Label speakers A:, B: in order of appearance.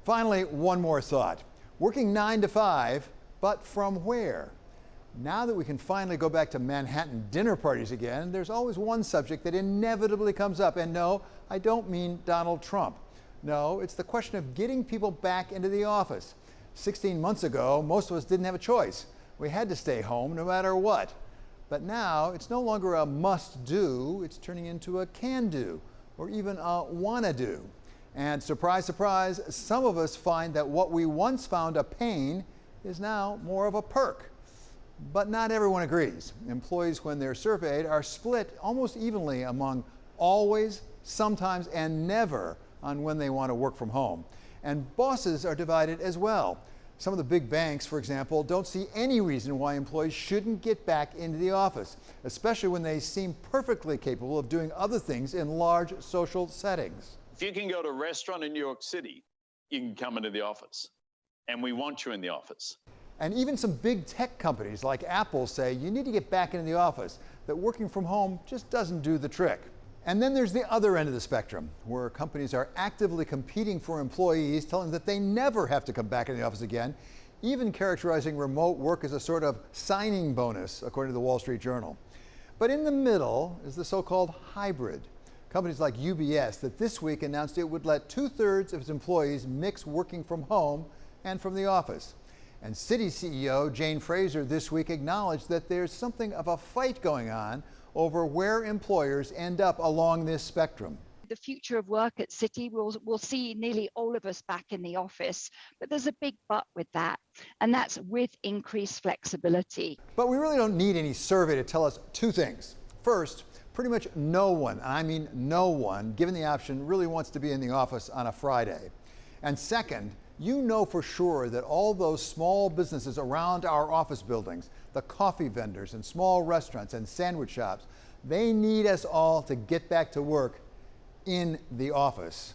A: Finally, one more thought. Working 9 to 5, but from where? Now that we can finally go back to Manhattan dinner parties again, there's always one subject that inevitably comes up. And no, I don't mean Donald Trump. No, it's the question of getting people back into the office. 16 months ago, most of us didn't have a choice. We had to stay home no matter what. But now it's no longer a must-do, it's turning into a can-do, or even a wanna-do. And surprise, surprise, some of us find that what we once found a pain is now more of a perk. But not everyone agrees. Employees, when they're surveyed, are split almost evenly among always, sometimes, and never on when they want to work from home. And bosses are divided as well. Some of the big banks, for example, don't see any reason why employees shouldn't get back into the office, especially when they seem perfectly capable of doing other things in large social settings.
B: If you can go to a restaurant in New York City, you can come into the office. And we want you in the office.
A: And even some big tech companies like Apple say you need to get back into the office, that working from home just doesn't do the trick. And then there's the other end of the spectrum, where companies are actively competing for employees, telling them that they never have to come back in the office again, even characterizing remote work as a sort of signing bonus, according to the Wall Street Journal. But in the middle is the so-called hybrid. Companies like UBS that this week announced it would let 2/3 of its employees mix working from home and from the office. And Citi CEO Jane Fraser this week acknowledged that there's something of a fight going on over where employers end up along this spectrum.
C: The future of work at Citi, we'll see nearly all of us back in the office, but there's a big but with that, and that's with increased flexibility.
A: But we really don't need any survey to tell us two things. First, pretty much no one, and I mean no one, given the option, really wants to be in the office on a Friday. And second, you know for sure that all those small businesses around our office buildings, the coffee vendors and small restaurants and sandwich shops, they need us all to get back to work in the office.